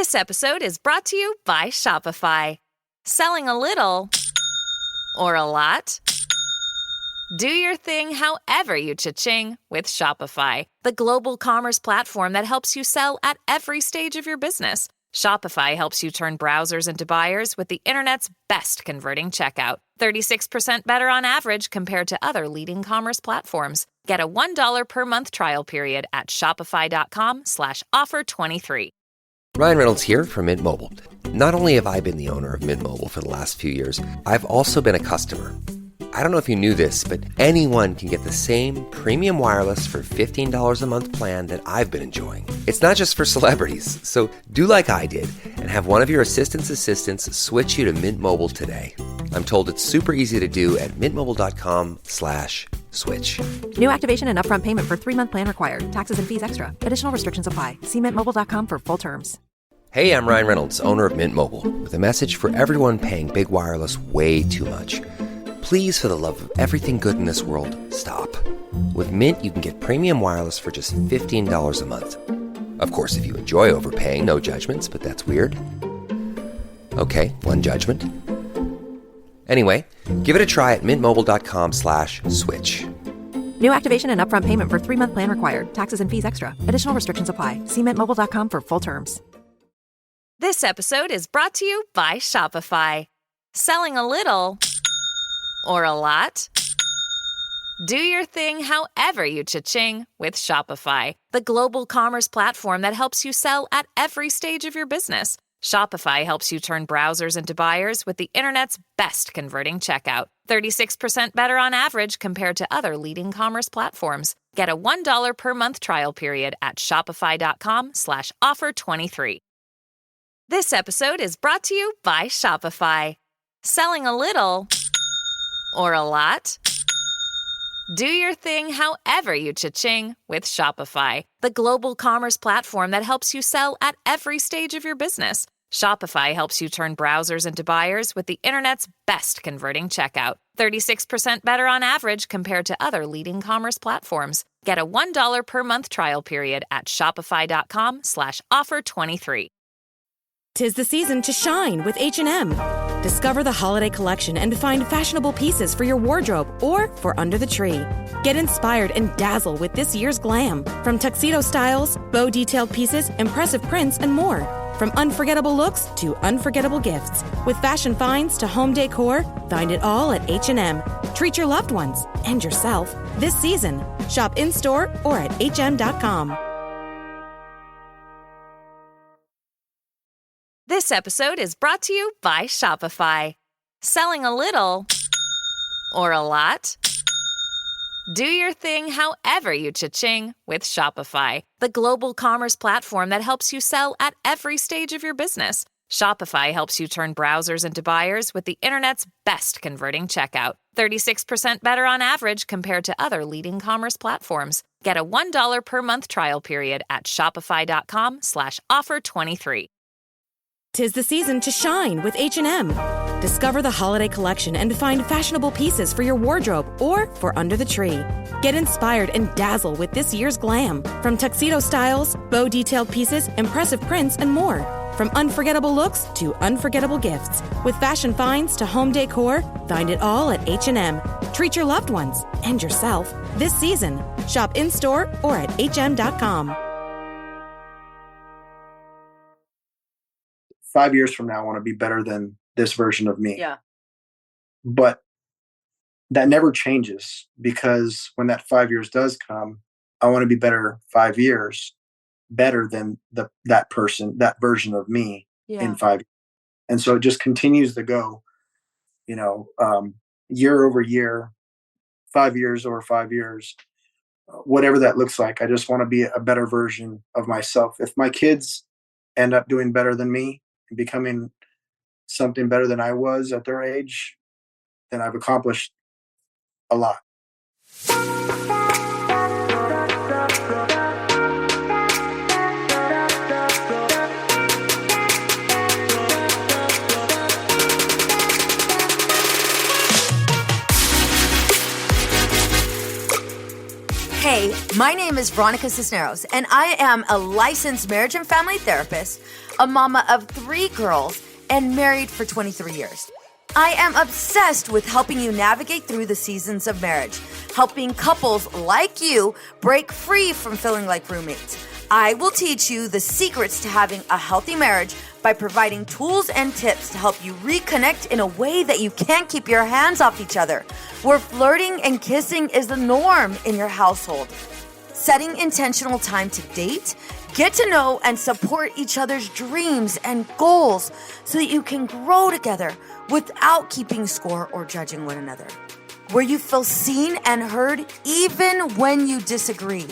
This episode is brought to you by Shopify. Selling a little or a lot? Do your thing however you cha-ching with Shopify, the global commerce platform that helps you sell at every stage of your business. Shopify helps you turn browsers into buyers with the internet's best converting checkout. 36% better on average compared to other leading commerce platforms. Get a $1 per month trial period at shopify.com/offer23. Ryan Reynolds here from Mint Mobile. Not only have I been the owner of Mint Mobile for the last few years, I've also been a customer. I don't know if you knew this, but anyone can get the same premium wireless for $15 a month plan that I've been enjoying. It's not just for celebrities. So do like I did and have one of your assistants switch you to Mint Mobile today. I'm told it's super easy to do at mintmobile.com/switch. New activation and upfront payment for 3-month plan required. Taxes and fees extra. Additional restrictions apply. See mintmobile.com for full terms. Hey, I'm Ryan Reynolds, owner of Mint Mobile, with a message for everyone paying big wireless way too much. Please, for the love of everything good in this world, stop. With Mint, you can get premium wireless for just $15 a month. Of course, if you enjoy overpaying, no judgments, but that's weird. Okay, one judgment. Anyway, give it a try at mintmobile.com/switch. New activation and upfront payment for 3-month plan required. Taxes and fees extra. Additional restrictions apply. See mintmobile.com for full terms. This episode is brought to you by Shopify. Selling a little or a lot? Do your thing however you cha-ching with Shopify, the global commerce platform that helps you sell at every stage of your business. Shopify helps you turn browsers into buyers with the internet's best converting checkout. 36% better on average compared to other leading commerce platforms. Get a $1 per month trial period at shopify.com/offer23. This episode is brought to you by Shopify. Selling a little or a lot? Do your thing however you cha-ching with Shopify, the global commerce platform that helps you sell at every stage of your business. Shopify helps you turn browsers into buyers with the internet's best converting checkout. 36% better on average compared to other leading commerce platforms. Get a $1 per month trial period at shopify.com/offer23. 'Tis the season to shine with H&M. Discover the holiday collection and find fashionable pieces for your wardrobe or for under the tree. Get inspired and dazzle with this year's glam. From tuxedo styles, bow detailed pieces, impressive prints, and more. From unforgettable looks to unforgettable gifts. With fashion finds to home decor, find it all at H&M. Treat your loved ones and yourself this season. Shop in-store or at hm.com. This episode is brought to you by Shopify. Selling a little or a lot? Do your thing however you cha-ching with Shopify, the global commerce platform that helps you sell at every stage of your business. Shopify helps you turn browsers into buyers with the internet's best converting checkout. 36% better on average compared to other leading commerce platforms. Get a $1 per month trial period at shopify.com/offer23. 'Tis the season to shine with H&M. Discover the holiday collection and find fashionable pieces for your wardrobe or for under the tree. Get inspired and dazzle with this year's glam. From tuxedo styles, bow detailed pieces, impressive prints, and more. From unforgettable looks to unforgettable gifts. With fashion finds to home decor, find it all at H&M. Treat your loved ones and yourself this season. Shop in-store or at hm.com. 5 years from now, I want to be better than this version of me. Yeah. But that never changes, because when that 5 years does come, I want to be better 5 years, better than that person, that version of me in 5 years. And so it just continues to go, year over year, 5 years over 5 years, whatever that looks like. I just want to be a better version of myself. If my kids end up doing better than me, becoming something better than I was at their age, then I've accomplished a lot. Hey, My name is Veronica Cisneros, and I am a licensed marriage and family therapist, a mama of 3 girls, and married for 23 years. I am obsessed with helping you navigate through the seasons of marriage, helping couples like you break free from feeling like roommates. I will teach you the secrets to having a healthy marriage by providing tools and tips to help you reconnect in a way that you can't keep your hands off each other, where flirting and kissing is the norm in your household. Setting intentional time to date, get to know and support each other's dreams and goals so that you can grow together without keeping score or judging one another. Where you feel seen and heard even when you disagree.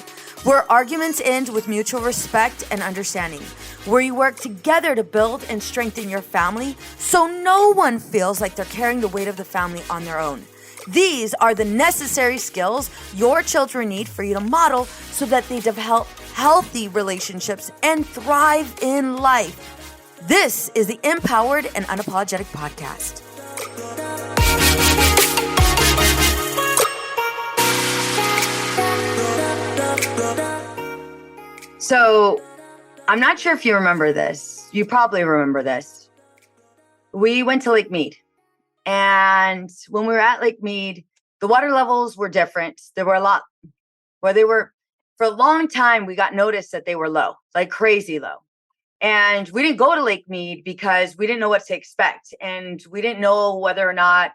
Where arguments end with mutual respect and understanding. Where you work together to build and strengthen your family so no one feels like they're carrying the weight of the family on their own. These are the necessary skills your children need for you to model so that they develop healthy relationships and thrive in life. This is the Empowered and Unapologetic Podcast. So, I'm not sure if you remember this. You probably remember this. We went to Lake Mead. And when we were at Lake Mead, the water levels were different. There were a lot where they were, for a long time, we got noticed that they were low, like crazy low. And we didn't go to Lake Mead because we didn't know what to expect. And we didn't know whether or not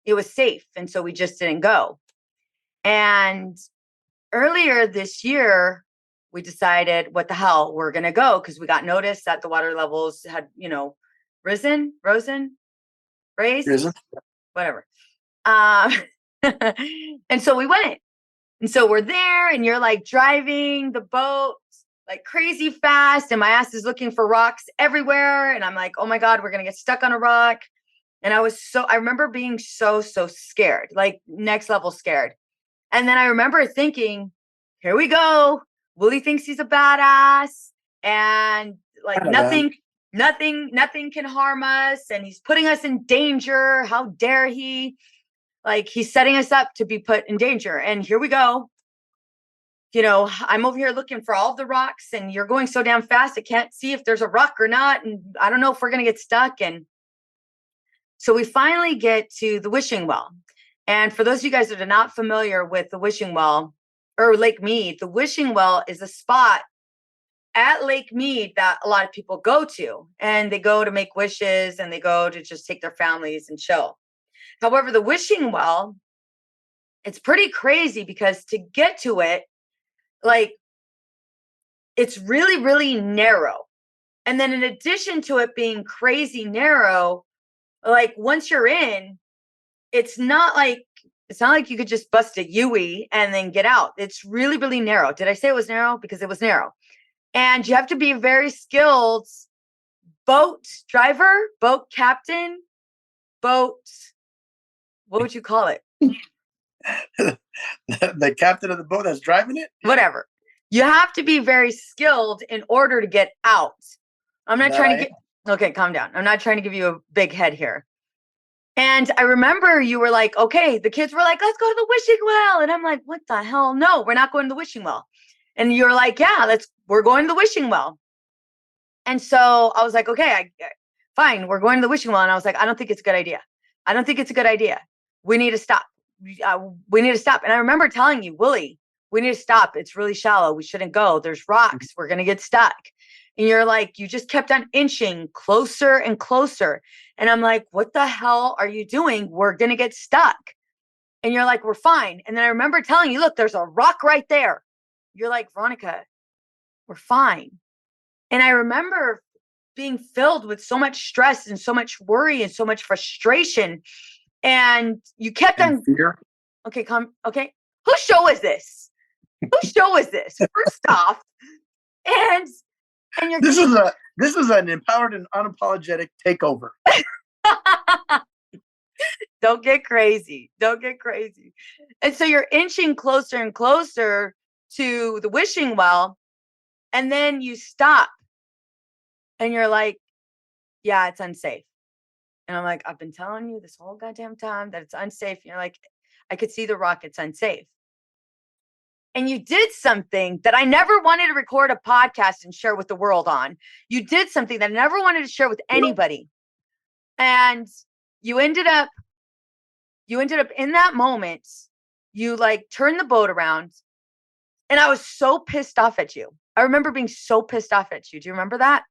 it was safe. And so we just didn't go. And earlier this year, we decided, what the hell, we're going to go because we got noticed that the water levels had, risen, raised, whatever. And so we went. And so we're there and you're like driving the boat like crazy fast. And my ass is looking for rocks everywhere. And I'm like, oh my God, we're going to get stuck on a rock. And I remember being so scared, like next level scared. And then I remember thinking, here we go. Willie thinks he's a badass and like nothing can harm us. And he's putting us in danger. How dare he? Like he's setting us up to be put in danger. And here we go. I'm over here looking for all the rocks and you're going so damn fast. I can't see if there's a rock or not. And I don't know if we're going to get stuck. And so we finally get to the wishing well. And for those of you guys that are not familiar with the wishing well or Lake Mead, the wishing well is a spot at Lake Mead that a lot of people go to, and they go to make wishes and they go to just take their families and chill. However, the wishing well, it's pretty crazy because to get to it, like it's really, really narrow. And then in addition to it being crazy narrow, like once you're in, it's not like you could just bust a Yui and then get out. It's really, really narrow. Did I say it was narrow? Because it was narrow. And you have to be a very skilled boat driver, boat captain, what would you call it? The captain of the boat that's driving it? Whatever. You have to be very skilled in order to get out. I'm not trying to get... Okay, calm down. I'm not trying to give you a big head here. And I remember you were like, okay, the kids were like, let's go to the wishing well. And I'm like, what the hell? No, we're not going to the wishing well. And you're like, yeah, we're going to the wishing well. And so I was like, okay, fine, we're going to the wishing well. And I was like, I don't think it's a good idea. We need to stop. We need to stop. And I remember telling you, Willie, we need to stop. It's really shallow. We shouldn't go. There's rocks. We're going to get stuck. And you're like, you just kept on inching closer and closer. And I'm like, what the hell are you doing? We're going to get stuck. And you're like, we're fine. And then I remember telling you, look, there's a rock right there. You're like, Veronica, we're fine. And I remember being filled with so much stress and so much worry and so much frustration. And you kept on fear. Okay, okay. Whose show is this? First off. And you're This is an empowered and unapologetic takeover. Don't get crazy. And so you're inching closer and closer to the wishing well. And then you stop. And you're like, yeah, it's unsafe. And I'm like, I've been telling you this whole goddamn time that it's unsafe. And you're like, I could see the rock. It's unsafe. and you did something that I never wanted to record a podcast and share with the world on. You did something that I never wanted to share with anybody. And you ended up in that moment, you like turned the boat around, and I was so pissed off at you. I remember being so pissed off at you. Do you remember that?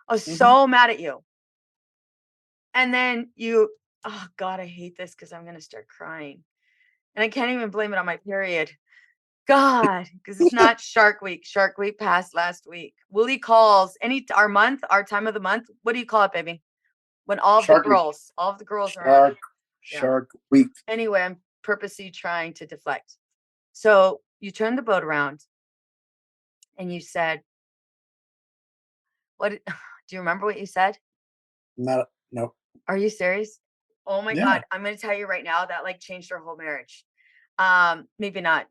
I was so mad at you. And then oh God, I hate this because I'm going to start crying. And I can't even blame it on my period. God, because it's not Shark Week. Shark Week passed last week. Willie calls our time of the month. What do you call it, baby? When all of the girls are Shark Week. Anyway, I'm purposely trying to deflect. So you turned the boat around and you said, do you remember what you said? No. Are you serious? Oh my God. I'm going to tell you right now that like changed our whole marriage. Maybe not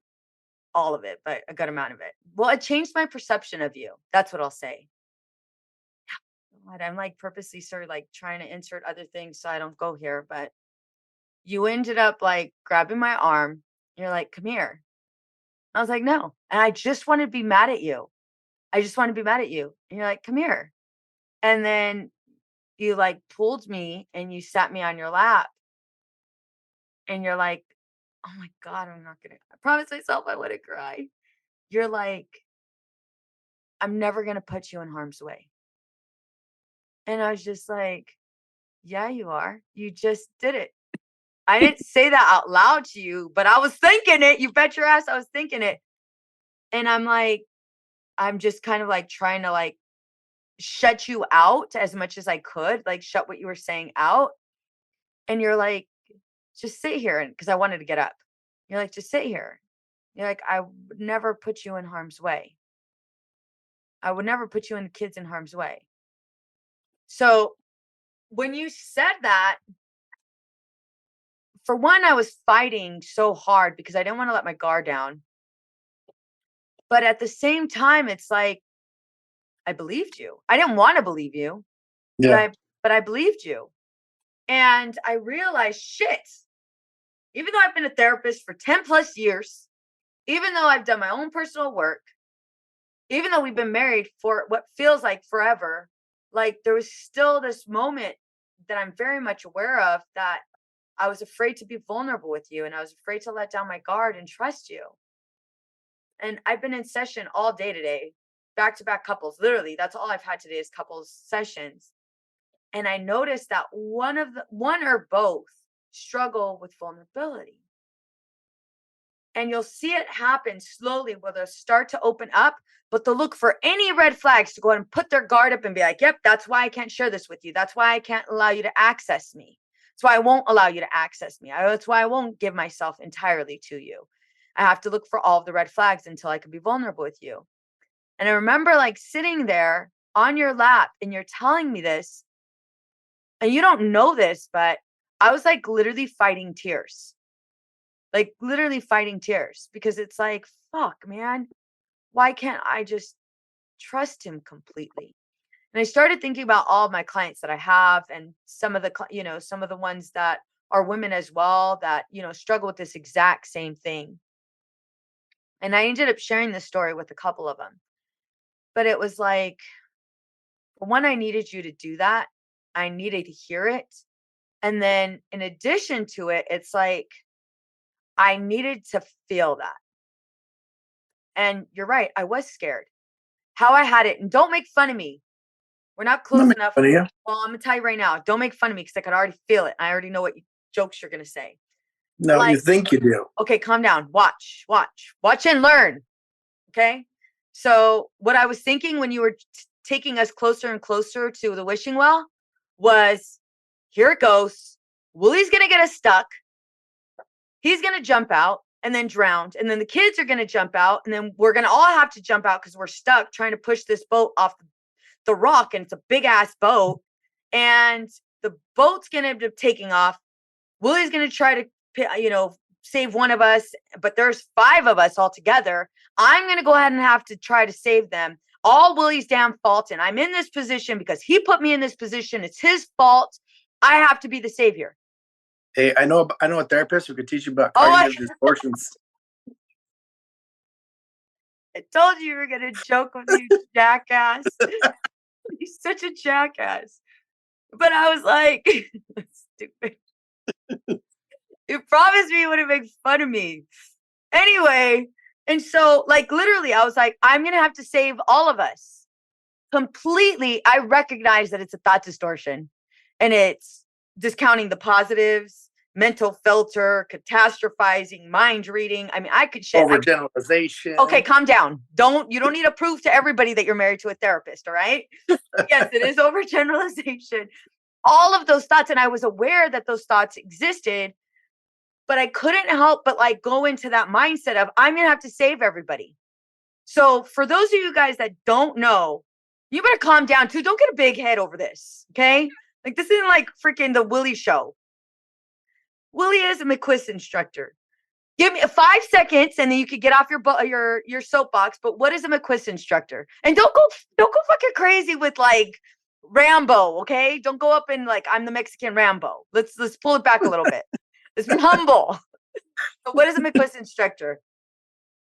all of it, but a good amount of it. Well, it changed my perception of you. That's what I'll say. God, I'm like purposely sort of like trying to insert other things so I don't go here, but you ended up like grabbing my arm. You're like, come here. I was like, no. And I just want to be mad at you. And you're like, come here. And then you like pulled me and you sat me on your lap. And you're like, oh my God, I promised myself I wouldn't cry. You're like, I'm never going to put you in harm's way. And I was just like, yeah, you are. You just did it. I didn't say that out loud to you, but I was thinking it. You bet your ass I was thinking it. And I'm like, I'm just kind of like trying to like shut you out as much as I could, like shut what you were saying out. And you're like, just sit here. Because I wanted to get up. You're like, just sit here. You're like, I would never put you in harm's way. I would never put you and the kids in harm's way. So when you said that, for one, I was fighting so hard because I didn't want to let my guard down. But at the same time, it's like, I believed you. I didn't want to believe you, but I believed you. And I realized, shit, even though I've been a therapist for 10 plus years, even though I've done my own personal work, even though we've been married for what feels like forever, like there was still this moment that I'm very much aware of that I was afraid to be vulnerable with you. And I was afraid to let down my guard and trust you. And I've been in session all day today, back-to-back couples. Literally, that's all I've had today is couples sessions. And I noticed that one or both struggle with vulnerability. And you'll see it happen slowly where they'll start to open up, but they'll look for any red flags to go ahead and put their guard up and be like, yep, that's why I can't share this with you. That's why I can't allow you to access me. That's why I won't allow you to access me. That's why I won't give myself entirely to you. I have to look for all of the red flags until I can be vulnerable with you. And I remember like sitting there on your lap and you're telling me this, and you don't know this, but I was like literally fighting tears. Like literally fighting tears because it's like, fuck, man, why can't I just trust him completely? And I started thinking about all of my clients that I have and some of the ones that are women as well that, struggle with this exact same thing. And I ended up sharing this story with a couple of them. But it was like, one, I needed you to do that. I needed to hear it. And then in addition to it, it's like, I needed to feel that. And you're right. I was scared how I had it. And don't make fun of me. We're not close enough. Well, I'm going to tell you right now, don't make fun of me because I could already feel it. I already know what jokes you're going to say. No, you think you do. Okay, calm down. Watch and learn. Okay. So what I was thinking when you were taking us closer and closer to the wishing well was, here it goes. Willie's going to get us stuck. He's going to jump out and then drown. And then the kids are going to jump out. And then we're going to all have to jump out because we're stuck trying to push this boat off the rock. And it's a big ass boat. And the boat's going to end up taking off. Willie's going to try to, save one of us. But there's 5 of us all together. I'm going to go ahead and have to try to save them. All Willie's damn fault. And I'm in this position because he put me in this position. It's his fault. I have to be the savior. Hey, I know a therapist who could teach you about cognitive distortions. I told you were gonna joke with you, jackass. You're such a jackass. But I was like, stupid. You promised me you wouldn't make fun of me. Anyway, and so like literally, I was like, I'm gonna have to save all of us. Completely, I recognize that it's a thought distortion and it's discounting the positives, mental filter, catastrophizing, mind reading. I mean, I could shit. Overgeneralization. Okay, calm down. You don't need to prove to everybody that you're married to a therapist, all right? Yes, it is overgeneralization. All of those thoughts, and I was aware that those thoughts existed, but I couldn't help but like go into that mindset of I'm gonna have to save everybody. So for those of you guys that don't know, you better calm down too. Don't get a big head over this, okay? Like this isn't like freaking the Willie show. Willie is a McQuist instructor. Give me 5 seconds, and then you could get off your soapbox. But what is a McQuist instructor? And don't go fucking crazy with like Rambo, okay? Don't go up and like I'm the Mexican Rambo. Let's pull it back a little bit. Let's be humble. So what is a McQuist instructor?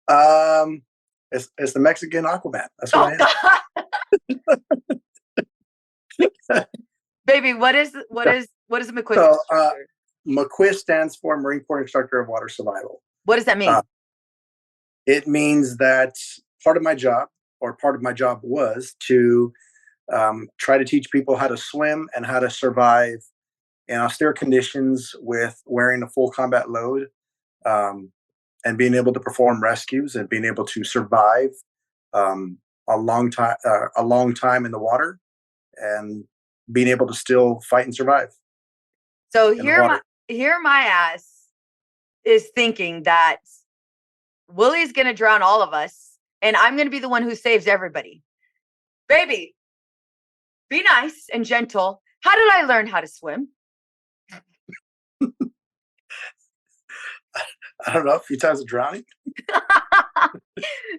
It's the Mexican Aquaman. That's what I am. Baby, what is a McQuist instructor? McQuist stands for Marine Corps Instructor of Water Survival. What does that mean? It means that part of my job was to try to teach people how to swim and how to survive in austere conditions with wearing a full combat load, and being able to perform rescues and being able to survive a long time in the water, and being able to still fight and survive. So here my ass is thinking that Willie's going to drown all of us and I'm going to be the one who saves everybody. Baby, be nice and gentle. How did I learn how to swim? I don't know, a few times of drowning.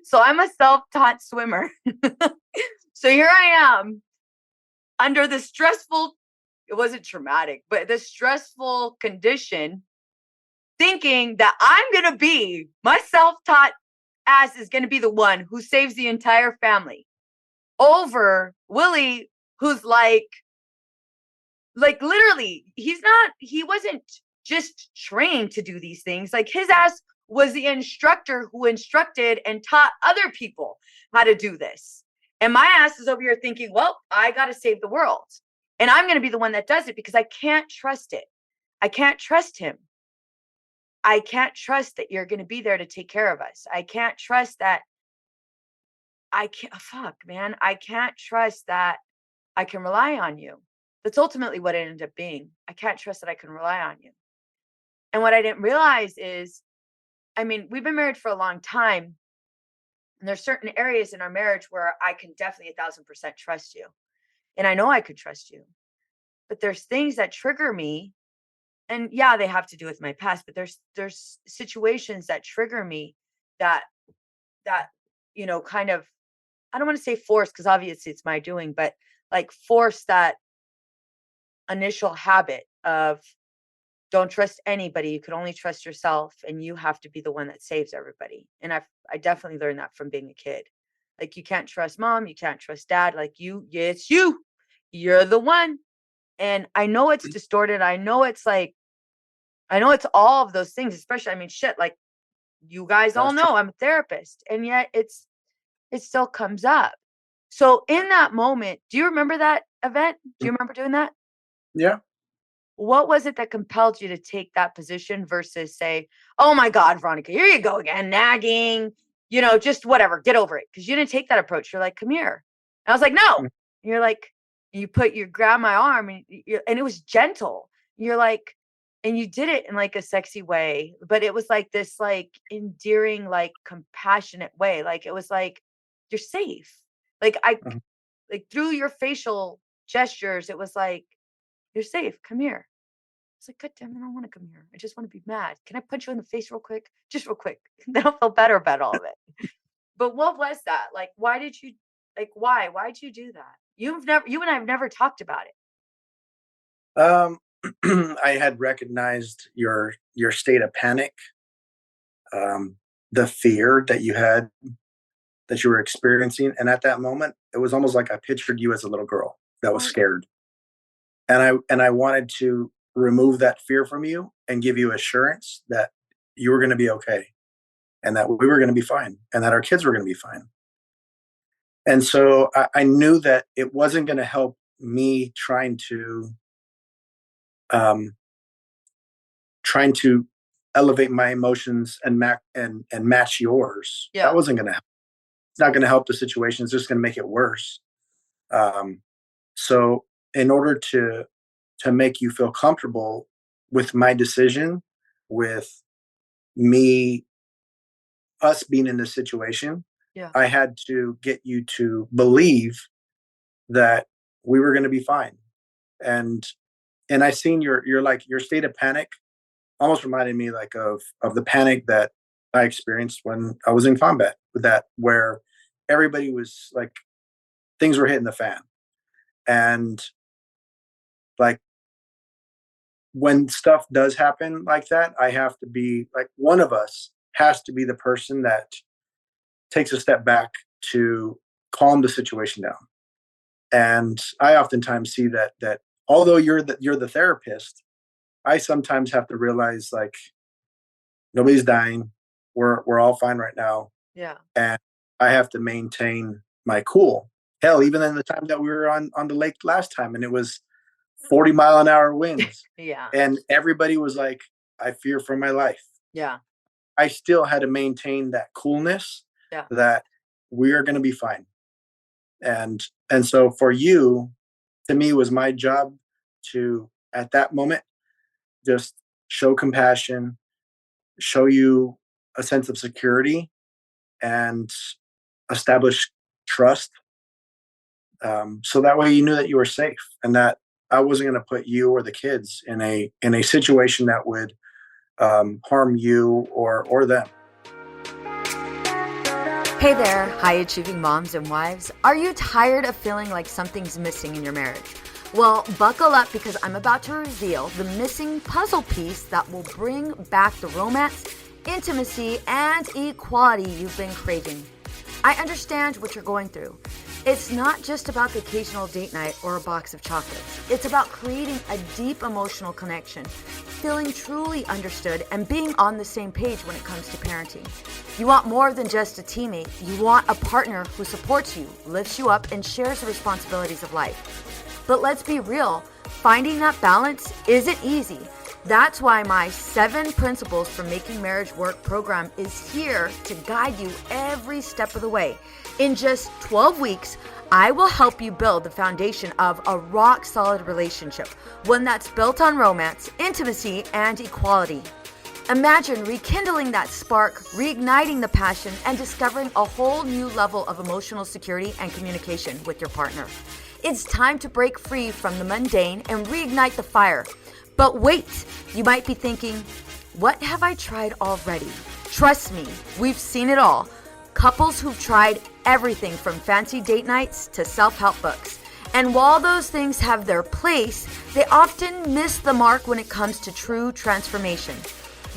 So I'm a self-taught swimmer. So here I am under the stressful, it wasn't traumatic, but the stressful condition, thinking that I'm going to be, my self-taught ass is going to be the one who saves the entire family over Willie, who's like literally, he wasn't just trained to do these things. Like his ass was the instructor who instructed and taught other people how to do this. And my ass is over here thinking, well, I got to save the world. And I'm going to be the one that does it because I can't trust it. I can't trust him. I can't trust that you're going to be there to take care of us. I can't trust that. I can't trust that I can rely on you. That's ultimately what it ended up being. I can't trust that I can rely on you. And what I didn't realize is, I mean, we've been married for a long time. And there's certain areas in our marriage where I can definitely 1,000% trust you. And I know I could trust you. But there's things that trigger me. And yeah, they have to do with my past, but there's situations that trigger me that kind of, I don't want to say force, because obviously it's my doing, but like force that initial habit of don't trust anybody. You can only trust yourself, and you have to be the one that saves everybody. And I definitely learned that from being a kid. Like you can't trust mom, you can't trust dad. Like it's you. You're the one. And I know it's distorted. I know it's all of those things, especially, I mean, shit, like you guys all know I'm a therapist, and yet it still comes up. So in that moment, do you remember that event? Do you remember doing that? Yeah. What was it that compelled you to take that position versus say, oh my God, Veronica, here you go again, nagging, just whatever, get over it. Because you didn't take that approach. You're like, come here. And I was like, no. And you're like, you grab my arm and it was gentle. You're like, and you did it in like a sexy way, but it was like this like endearing, like compassionate way. Like it was like, you're safe. Like like through your facial gestures, it was like, you're safe. Come here. It's like, God damn it, I don't want to come here. I just want to be mad. Can I punch you in the face real quick? Just real quick. Then I'll feel better about all of it. But what was that? Like, why did you do that? You and I have never talked about it. I had recognized your state of panic, the fear that you had that you were experiencing. And at that moment, it was almost like I pictured you as a little girl that was scared. And I wanted to remove that fear from you and give you assurance that you were going to be okay and that we were going to be fine and that our kids were going to be fine. And so I knew that it wasn't going to help me um, trying to elevate my emotions and match yours. Yeah. That wasn't going to help. It's not going to help the situation. It's just going to make it worse. So in order to make you feel comfortable with my decision, with us being in this situation, Yeah. I had to get you to believe that we were going to be fine. And I seen your state of panic almost reminded me like of the panic that I experienced when I was in combat, with that, where everybody was like, things were hitting the fan. And like, when stuff does happen like that, I have to be like, one of us has to be the person that takes a step back to calm the situation down. And I oftentimes see that although you're the therapist, I sometimes have to realize like, nobody's dying. We're all fine right now. Yeah. And I have to maintain my cool. Hell, even in the time that we were on the lake last time and it was 40-mile-an-hour winds. Yeah. And everybody was like, I fear for my life. Yeah. I still had to maintain that coolness, Yeah. that we are going to be fine. And so for you, to me, was my job to, at that moment, just show compassion, show you a sense of security, and establish trust. So that way you knew that you were safe and that I wasn't going to put you or the kids in a situation that would harm you or them. Hey there, high achieving moms and wives. Are you tired of feeling like something's missing in your marriage? Well, buckle up because I'm about to reveal the missing puzzle piece that will bring back the romance, intimacy, and equality you've been craving. I understand what you're going through. It's not just about the occasional date night or a box of chocolates. It's about creating a deep emotional connection, feeling truly understood, and being on the same page when it comes to parenting. You want more than just a teammate. You want a partner who supports you, lifts you up, and shares the responsibilities of life. But let's be real, finding that balance isn't easy. That's why my 7 Principles for Making Marriage Work program is here to guide you every step of the way. In just 12 weeks, I will help you build the foundation of a rock-solid relationship, one that's built on romance, intimacy, and equality. Imagine rekindling that spark, reigniting the passion, and discovering a whole new level of emotional security and communication with your partner. It's time to break free from the mundane and reignite the fire. But wait, you might be thinking, what have I tried already? Trust me, we've seen it all. Couples who've tried everything from fancy date nights to self-help books. And while those things have their place, they often miss the mark when it comes to true transformation.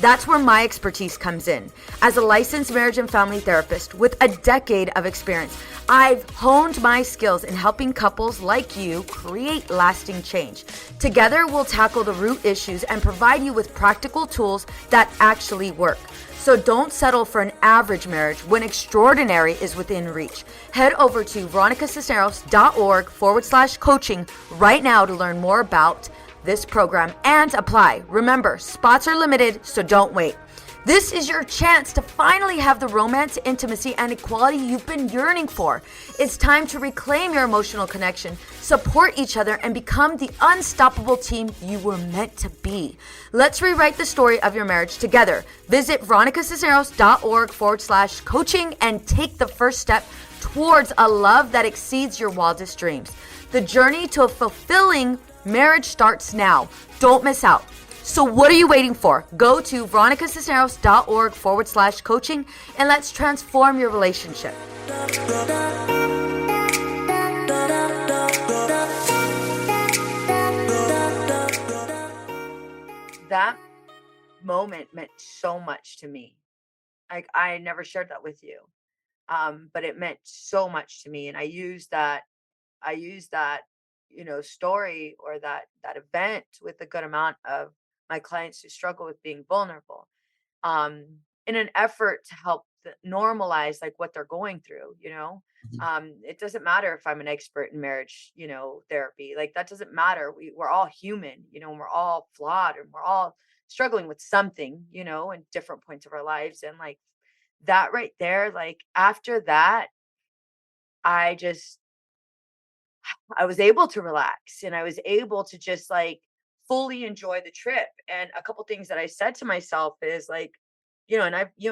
That's where my expertise comes in. As a licensed marriage and family therapist with a decade of experience, I've honed my skills in helping couples like you create lasting change. Together, we'll tackle the root issues and provide you with practical tools that actually work. So don't settle for an average marriage when extraordinary is within reach. Head over to veronicacisneros.org/coaching right now to learn more about this program and apply. Remember, spots are limited, so don't wait. This is your chance to finally have the romance, intimacy, and equality you've been yearning for. It's time to reclaim your emotional connection, support each other, and become the unstoppable team you were meant to be. Let's rewrite the story of your marriage together. Visit veronicacisneros.org/coaching and take the first step towards a love that exceeds your wildest dreams. The journey to a fulfilling marriage starts now. Don't miss out. So what are you waiting for? Go to veronicacisneros.org/coaching and let's transform your relationship. That moment meant so much to me. Like, I never shared that with you. But it meant so much to me. And I use that, story or that event with a good amount of my clients who struggle with being vulnerable, um, in an effort to help normalize like what they're going through. Mhm. It doesn't matter if I'm an expert in marriage, therapy. Like that doesn't matter. We're all human, and we're all flawed, and we're all struggling with something, in different points of our lives. And like that right there, like after that, I just I was able to relax, and I was able to just like fully enjoy the trip. And a couple things that I said to myself is like, and you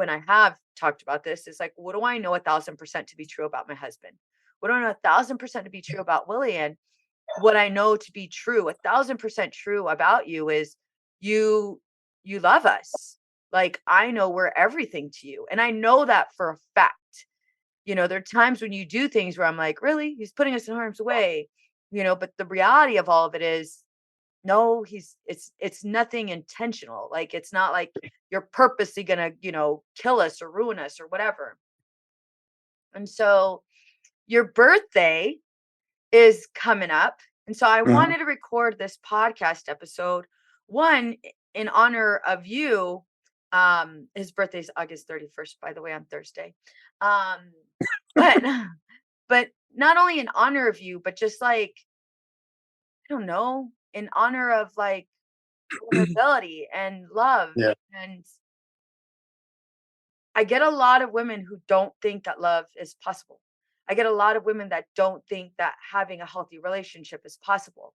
and I have talked about this. Is like, what do I know 1,000% to be true about my husband? What do I know 1,000% to be true about Willie? And what I know to be true, 1,000% true about you is you you love us. Like I know we're everything to you. And I know that for a fact. There are times when you do things where I'm like, really? He's putting us in harm's way, but the reality of all of it is no, it's nothing intentional. Like it's not like you're purposely gonna, kill us or ruin us or whatever. And so your birthday is coming up. And so I Mhm. wanted to record this podcast episode, one in honor of you. His birthday's August 31st, by the way, on Thursday. Um, but but not only in honor of you, but just like, I don't know, in honor of like vulnerability and love. Yeah. And I get a lot of women who don't think that love is possible. I get a lot of women that don't think that having a healthy relationship is possible.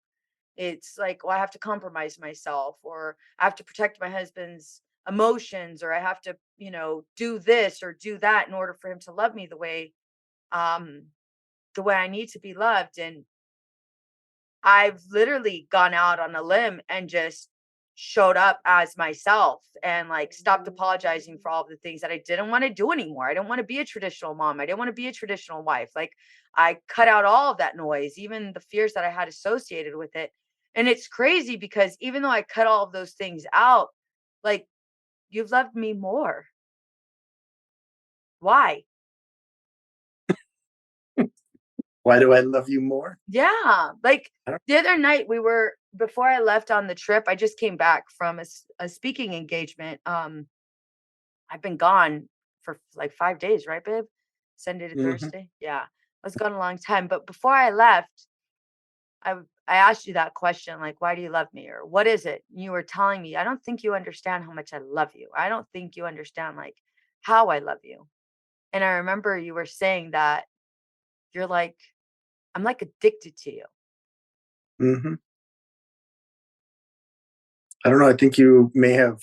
It's like, well, I have to compromise myself, or I have to protect my husband's emotions, or I have to, do this or do that in order for him to love me um, the way I need to be loved. And I've literally gone out on a limb and just showed up as myself and like stopped apologizing for all of the things that I didn't want to do anymore. I didn't want to be a traditional mom. I didn't want to be a traditional wife. Like I cut out all of that noise, even the fears that I had associated with it. And it's crazy because even though I cut all of those things out, like you've loved me more. Why? Why do I love you more? Yeah, like I don't. the other night before I left on the trip, I just came back from a speaking engagement. I've been gone for like 5 days, right, babe? Sunday to Mhm. Thursday. Yeah, I was gone a long time. But before I left, I asked you that question, like, why do you love me, or what is it? And you were telling me, I don't think you understand how much I love you. I don't think you understand like how I love you. And I remember you were saying that you're like, I'm like addicted to you. Mhm. I don't know. I think you may have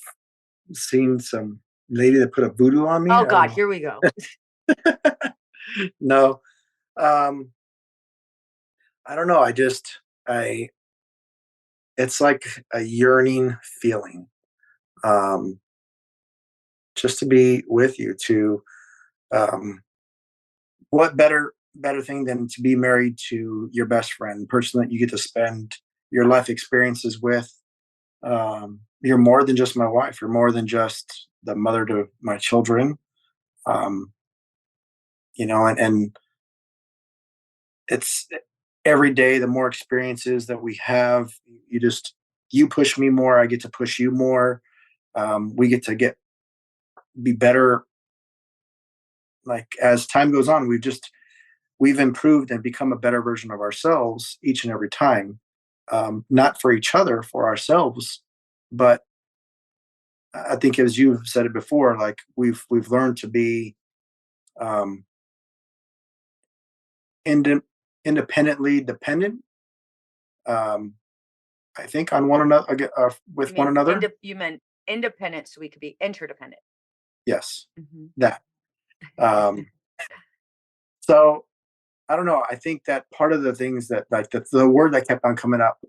seen some lady that put a voodoo on me. Oh I don't God, know. here we go. No. Um, I don't know. I it's like a yearning feeling. Um, just to be with you, to um what better thing than to be married to your best friend, person that you get to spend your life experiences with. You're more than just my wife. You're more than just the mother to my children. Um, and it's every day, the more experiences that we have, you push me more, I get to push you more. We get to be better. Like as time goes on, we've improved and become a better version of ourselves each and every time. Not for each other, for ourselves, but I think, as you've said it before, like we've learned to be um, inde- independently dependent. Um, I think on one another, with one another. You meant independent so we could be interdependent. Yes, Mhm. that. Um, so I don't know. I think that part of the things that, like, the word that kept on coming up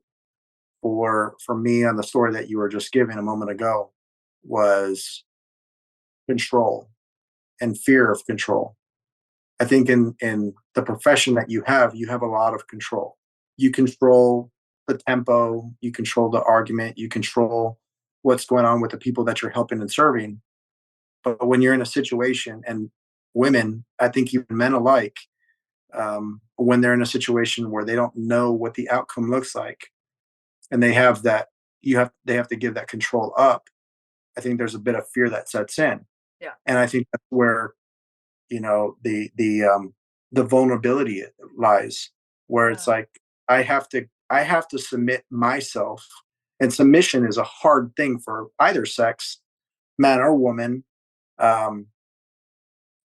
for me on the story that you were just giving a moment ago was control and fear of control. I think in the profession that you have a lot of control. You control the tempo, you control the argument, you control what's going on with the people that you're helping and serving. But when you're in a situation, and women, I think even men alike, when they're in a situation where they don't know what the outcome looks like, and they have that, they have to give that control up. I think there's a bit of fear that sets in, Yeah. and I think that's where, the vulnerability lies, where it's Yeah. like I have to submit myself, and submission is a hard thing for either sex, man or woman, um,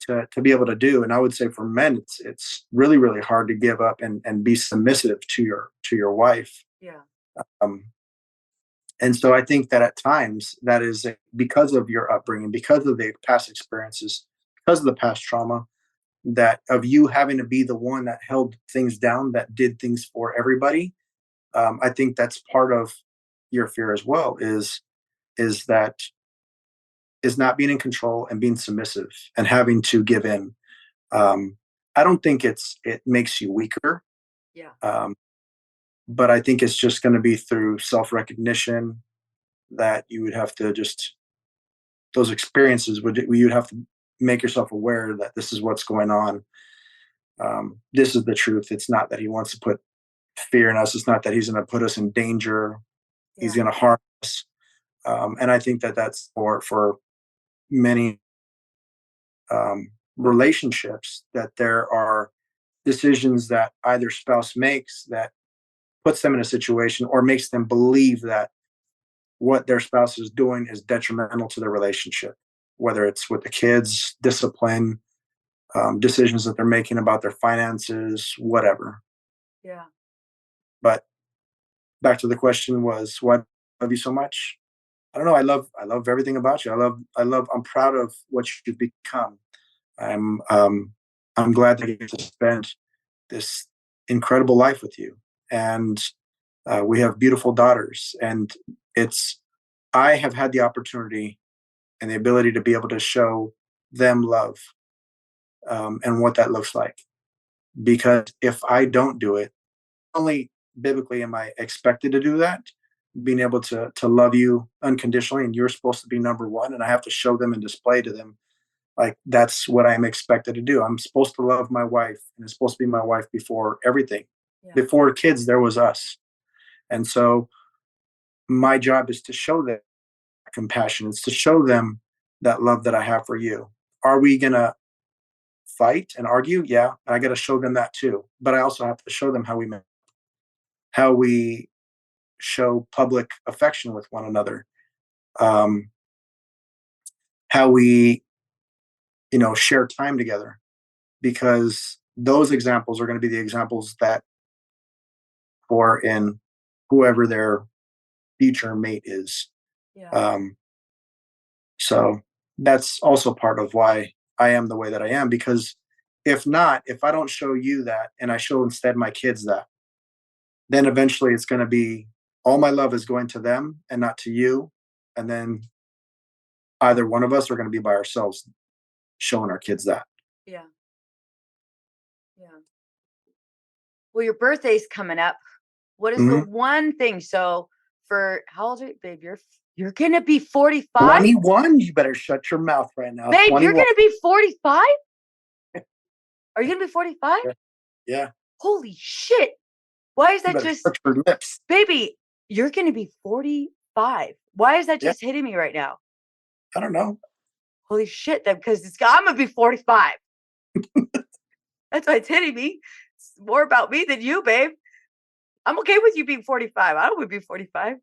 to be able to do. And I would say for men, it's really really hard to give up and be submissive to your wife. Yeah. Um, and so I think that at times that is because of your upbringing, because of the past experiences, because of the past trauma, that of you having to be the one that held things down, that did things for everybody. I think that's part of your fear as well. Is that is not being in control and being submissive and having to give in. Um, I don't think it makes you weaker, Yeah. but I think it's just going to be through self recognition that you would have to just those experiences would you'd have to make yourself aware that this is what's going on. This is the truth. It's not that he wants to put fear in us. It's not that he's going to put us in danger. He's Yeah. going to harm us. And I think that that's for many relationships, that there are decisions that either spouse makes that puts them in a situation or makes them believe that what their spouse is doing is detrimental to their relationship, whether it's with the kids, discipline, decisions that they're making about their finances, whatever. Yeah. But back to the question was, why I love you so much? I don't know. I love everything about you. I'm proud of what you've become. I'm um I'm glad that I get to spend this incredible life with you. And we have beautiful daughters, and it's I have had the opportunity and the ability to be able to show them love, and what that looks like. Because if I don't do it, only biblically am I expected to do that, being able to love you unconditionally, and you're supposed to be number one, and I have to show them and display to them like that's what I'm expected to do. I'm supposed to love my wife, and it's supposed to be my wife before everything. Yeah. Before kids, there was us. And so my job is to show them compassion. It's to show them that love that I have for you. Are we gonna fight and argue? Yeah, I got to show them that too. But I also have to show them how we show public affection with one another, um, how we share time together, because those examples are going to be the examples that pour in whoever their future mate is. Yeah. Um, so that's also part of why I am the way that I am, because if I don't show you that and I show instead my kids that, then eventually it's going to be all my love is going to them and not to you. And then either one of us are going to be by ourselves showing our kids that. Yeah. Yeah. Well, your birthday's coming up. What is the Mhm. one thing? So for how old are you, babe? You're gonna be 45? 21, you better shut your mouth right now. Babe, you're 21. gonna be 45? Are you gonna be 45? Yeah. Yeah. Holy shit. Why is You that better just shut your lips. baby? You're gonna be 45. Why is that Yeah. just hitting me right now? I don't know. Holy shit, then because I'm gonna be 45. That's why it's hitting me. It's more about me than you, babe. I'm okay with you being 45. I don't want to be 45.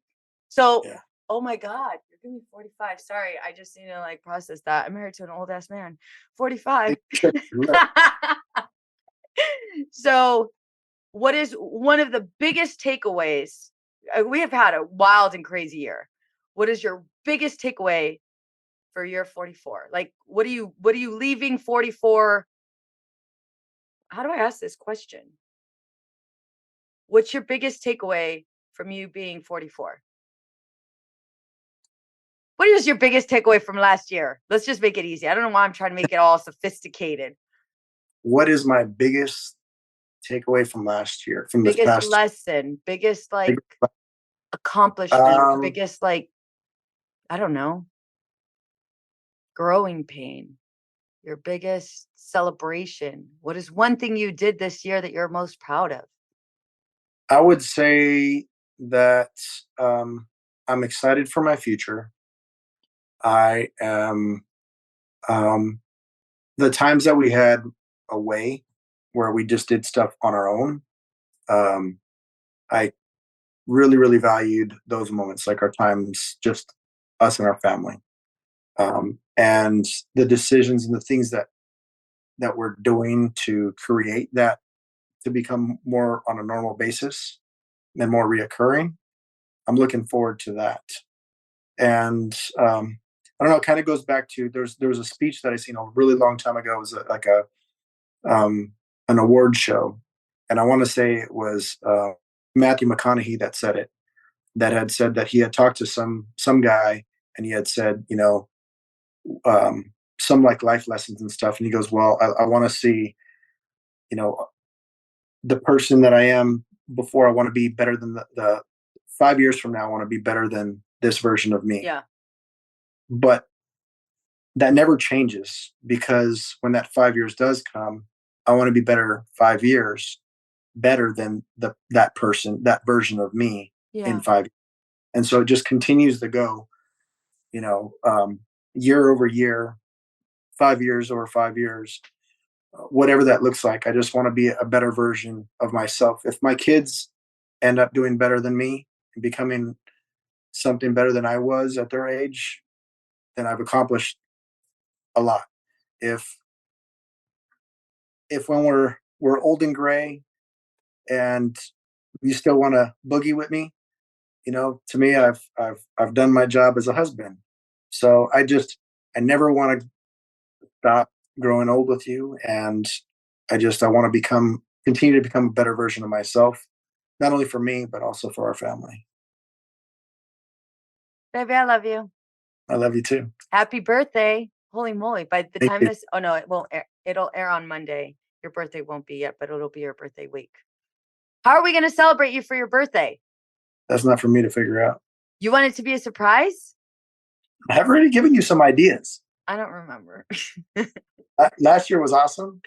So, Yeah. oh my God, you're gonna be 45. Sorry, I just need to like process that. I'm married to an old ass man. 45. Shut your lips. So, what is one of the biggest takeaways? We have had a wild and crazy year. What is your biggest takeaway for year 44? Like, what are you leaving 44? How do I ask this question? What's your biggest takeaway from you being 44? What is your biggest takeaway from last year? Let's just make it easy. I don't know why I'm trying to make it all sophisticated. What is my biggest takeaway from last year, from this Biggest past lesson, biggest like biggest le- accomplishment, um biggest like, I don't know, growing pain. Your biggest celebration? What is one thing you did this year that you're most proud of? I would say that I'm excited for my future. I am um, the times that we had away where we just did stuff on our own. Um, I really, really valued those moments, like our times, just us and our family, and the decisions and the things that we're doing to create that to become more on a normal basis and more reoccurring. I'm looking forward to that. And I don't know, it kind of goes back to there was a speech that I seen a really long time ago. It was like a an award show, and I want to say it was Matthew McConaughey that said it. That had said that he had talked to some guy, and he had said, some like life lessons and stuff. And he goes, "Well, I want to see, you know, the person that I am before. I want to be better than the 5 years from now. I want to be better than this version of me." Yeah. But that never changes because when that 5 years does come, I want to be better 5 years, better than that person, that version of me in Yeah. 5 years. And so it just continues to go, year over year, 5 years over 5 years, whatever that looks like. I just want to be a better version of myself. If my kids end up doing better than me and becoming something better than I was at their age, then I've accomplished a lot. If when we're old and gray and you still want to boogie with me, to me, I've done my job as a husband. So I never want to stop growing old with you, and I want to continue to become a better version of myself, not only for me but also for our family. Baby, I love you. I love you too. Happy birthday. Holy moly. By the Thank time you. this, oh no, it won't air. It'll air on Monday. Your birthday won't be yet, but it'll be your birthday week. How are we going to celebrate you for your birthday? That's not for me to figure out. You want it to be a surprise? I've already given you some ideas. I don't remember. Last year was awesome.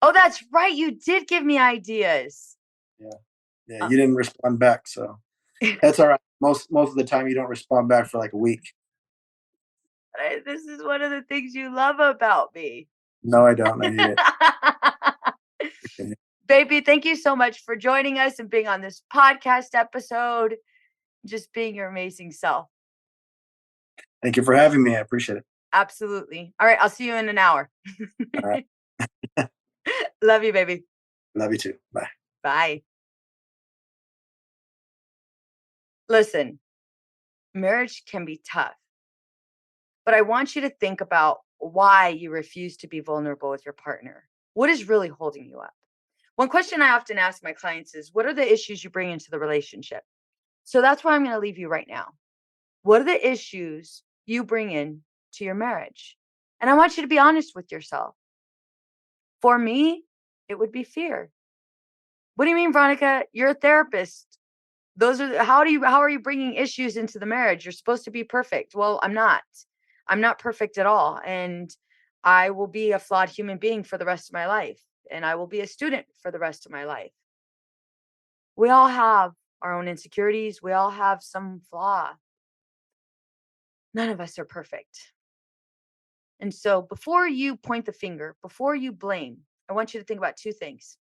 Oh, that's right. You did give me ideas. Yeah, you didn't respond back, so that's all right. Most of the time, you don't respond back for like a week. This is one of the things you love about me. No, I don't. I hate it. Baby, thank you so much for joining us and being on this podcast episode. Just being your amazing self. Thank you for having me. I appreciate it. Absolutely. All right. I'll see you in an hour. All right. Love you, baby. Love you too. Bye. Bye. Listen, marriage can be tough, but I want you to think about why you refuse to be vulnerable with your partner. What is really holding you up? One question I often ask my clients is, what are the issues you bring into the relationship? So that's where I'm going to leave you right now. What are the issues you bring in to your marriage? And I want you to be honest with yourself. For me, it would be fear. What do you mean, Veronica? You're a therapist. How are you bringing issues into the marriage? You're supposed to be perfect. Well, I'm not. I'm not perfect at all. And I will be a flawed human being for the rest of my life. And I will be a student for the rest of my life. We all have our own insecurities. We all have some flaw. None of us are perfect. And so before you point the finger, before you blame, I want you to think about two things.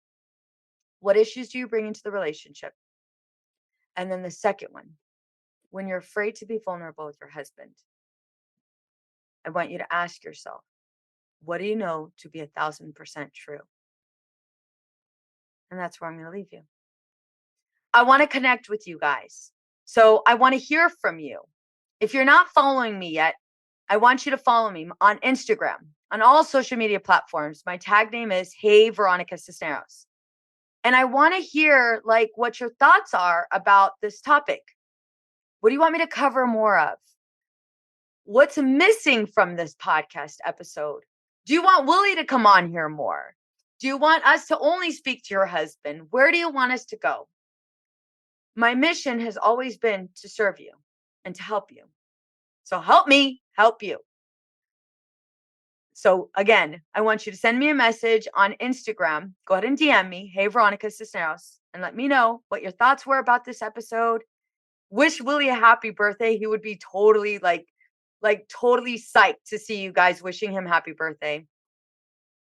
What issues do you bring into the relationship? And then the second one, when you're afraid to be vulnerable with your husband, I want you to ask yourself, what do you know to be 1,000% true? And that's where I'm going to leave you. I want to connect with you guys. So I want to hear from you. If you're not following me yet, I want you to follow me on Instagram, on all social media platforms. My tag name is Hey Veronica Cisneros. And I want to hear what your thoughts are about this topic. What do you want me to cover more of? What's missing from this podcast episode? Do you want Willie to come on here more? Do you want us to only speak to your husband? Where do you want us to go? My mission has always been to serve you and to help you. So help me help you. So again, I want you to send me a message on Instagram. Go ahead and DM me, hey, Veronica Cisneros, and let me know what your thoughts were about this episode. Wish Willie a happy birthday. He would be totally totally psyched to see you guys, wishing him happy birthday.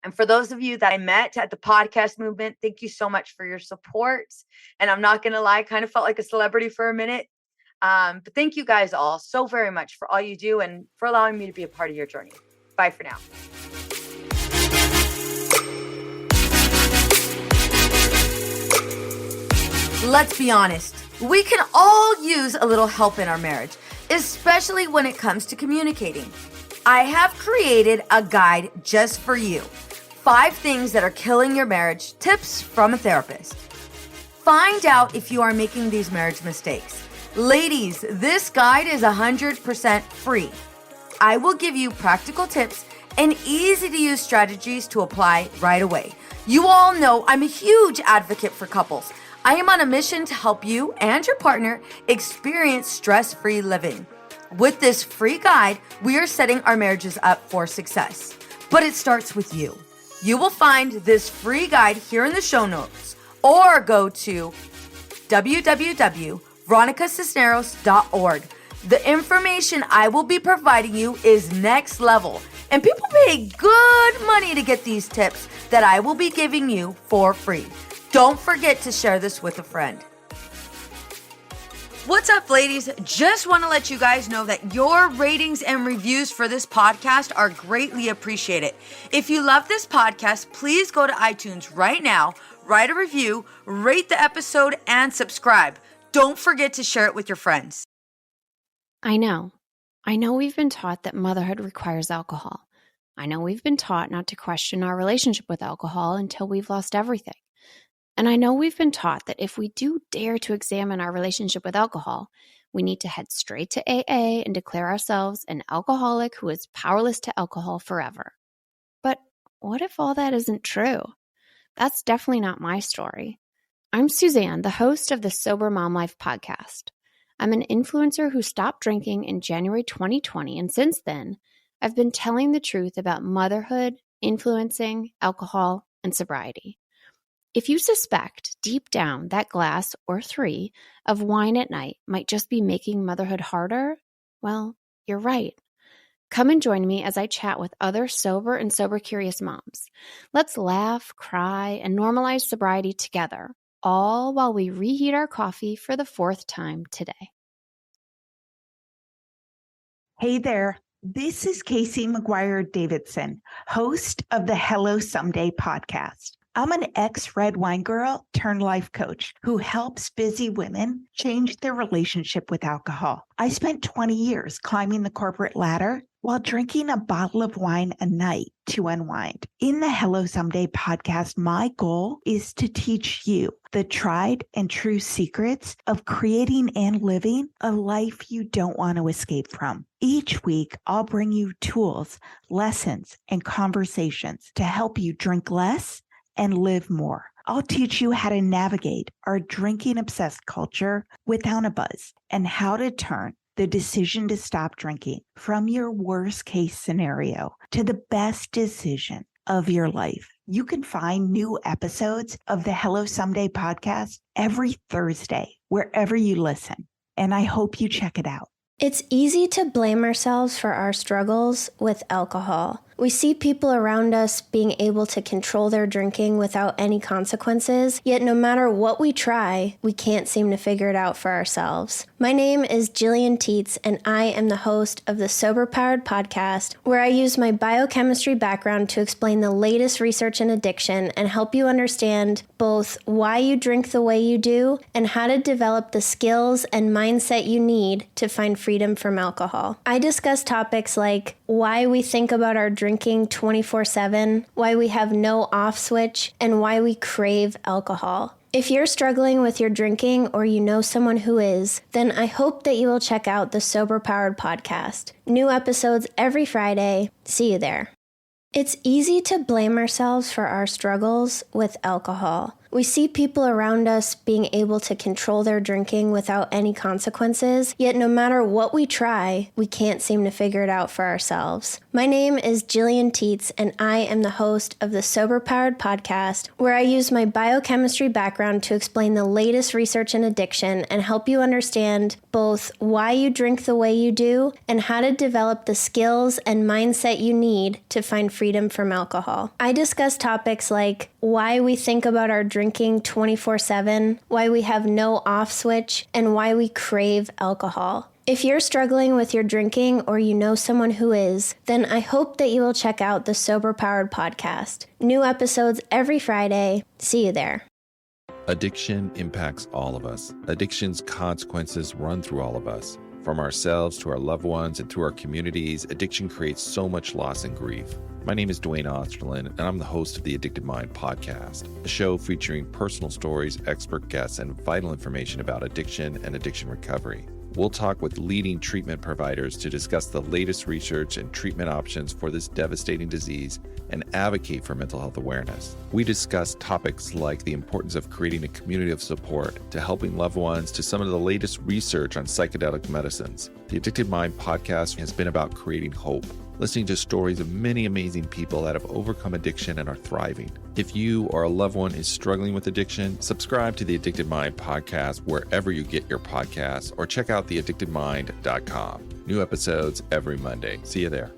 And for those of you that I met at the podcast movement, thank you so much for your support. And I'm not going to lie, I kind of felt like a celebrity for a minute. But thank you guys all so very much for all you do and for allowing me to be a part of your journey. Bye for now. Let's be honest. We can all use a little help in our marriage, especially when it comes to communicating. I have created a guide just for you. 5 things that are killing your marriage, tips from a therapist. Find out if you are making these marriage mistakes. Ladies, this guide is 100% free. I will give you practical tips and easy to use strategies to apply right away. You all know I'm a huge advocate for couples. I am on a mission to help you and your partner experience stress-free living. With this free guide, we are setting our marriages up for success. But it starts with you. You will find this free guide here in the show notes or go to www.veronicacisneros.org. The information I will be providing you is next level, and people pay good money to get these tips that I will be giving you for free. Don't forget to share this with a friend. What's up, ladies? Just want to let you guys know that your ratings and reviews for this podcast are greatly appreciated. If you love this podcast, please go to iTunes right now, write a review, rate the episode, and subscribe. Don't forget to share it with your friends. I know we've been taught that motherhood requires alcohol. I know we've been taught not to question our relationship with alcohol until we've lost everything. And I know we've been taught that if we do dare to examine our relationship with alcohol, we need to head straight to AA and declare ourselves an alcoholic who is powerless to alcohol forever. But what if all that isn't true? That's definitely not my story. I'm Suzanne, the host of the Sober Mom Life podcast. I'm an influencer who stopped drinking in January 2020, and since then, I've been telling the truth about motherhood, influencing, alcohol, and sobriety. If you suspect deep down that glass or 3 of wine at night might just be making motherhood harder, well, you're right. Come and join me as I chat with other sober and sober-curious moms. Let's laugh, cry, and normalize sobriety together, all while we reheat our coffee for the 4th time today. Hey there, this is Casey McGuire Davidson, host of the Hello Someday podcast. I'm an ex-red wine girl turned life coach who helps busy women change their relationship with alcohol. I spent 20 years climbing the corporate ladder while drinking a bottle of wine a night to unwind. In the Hello Someday podcast, my goal is to teach you the tried and true secrets of creating and living a life you don't want to escape from. Each week, I'll bring you tools, lessons, and conversations to help you drink less and live more. I'll teach you how to navigate our drinking-obsessed culture without a buzz and how to turn the decision to stop drinking from your worst-case scenario to the best decision of your life. You can find new episodes of the Hello Someday podcast every Thursday, wherever you listen, and I hope you check it out. It's easy to blame ourselves for our struggles with alcohol. We see people around us being able to control their drinking without any consequences, yet no matter what we try, we can't seem to figure it out for ourselves. My name is Jillian Teets, and I am the host of the Sober Powered podcast, where I use my biochemistry background to explain the latest research in addiction and help you understand both why you drink the way you do and how to develop the skills and mindset you need to find freedom from alcohol. I discuss topics like why we think about our drinking 24/7, why we have no off switch, and why we crave alcohol. If you're struggling with your drinking or you know someone who is, then I hope that you will check out the Sober Powered podcast. New episodes every Friday. See you there. It's easy to blame ourselves for our struggles with alcohol. We see people around us being able to control their drinking without any consequences, yet no matter what we try, we can't seem to figure it out for ourselves. My name is Jillian Teets, and I am the host of the Sober Powered podcast, where I use my biochemistry background to explain the latest research in addiction and help you understand both why you drink the way you do and how to develop the skills and mindset you need to find freedom from alcohol. I discuss topics like why we think about our drinking 24/7, why we have no off switch, and why we crave alcohol. If you're struggling with your drinking or you know someone who is, then I hope that you will check out the Sober Powered podcast. New episodes every Friday. See you there. Addiction impacts all of us. Addiction's consequences run through all of us. From ourselves to our loved ones and through our communities, addiction creates so much loss and grief. My name is Dwayne Osterlin, and I'm the host of the Addicted Mind podcast, a show featuring personal stories, expert guests, and vital information about addiction and addiction recovery. We'll talk with leading treatment providers to discuss the latest research and treatment options for this devastating disease and advocate for mental health awareness. We discuss topics like the importance of creating a community of support, to helping loved ones, to some of the latest research on psychedelic medicines. The Addicted Mind podcast has been about creating hope, listening to stories of many amazing people that have overcome addiction and are thriving. If you or a loved one is struggling with addiction, subscribe to the Addicted Mind podcast wherever you get your podcasts, or check out theaddictedmind.com. New episodes every Monday. See you there.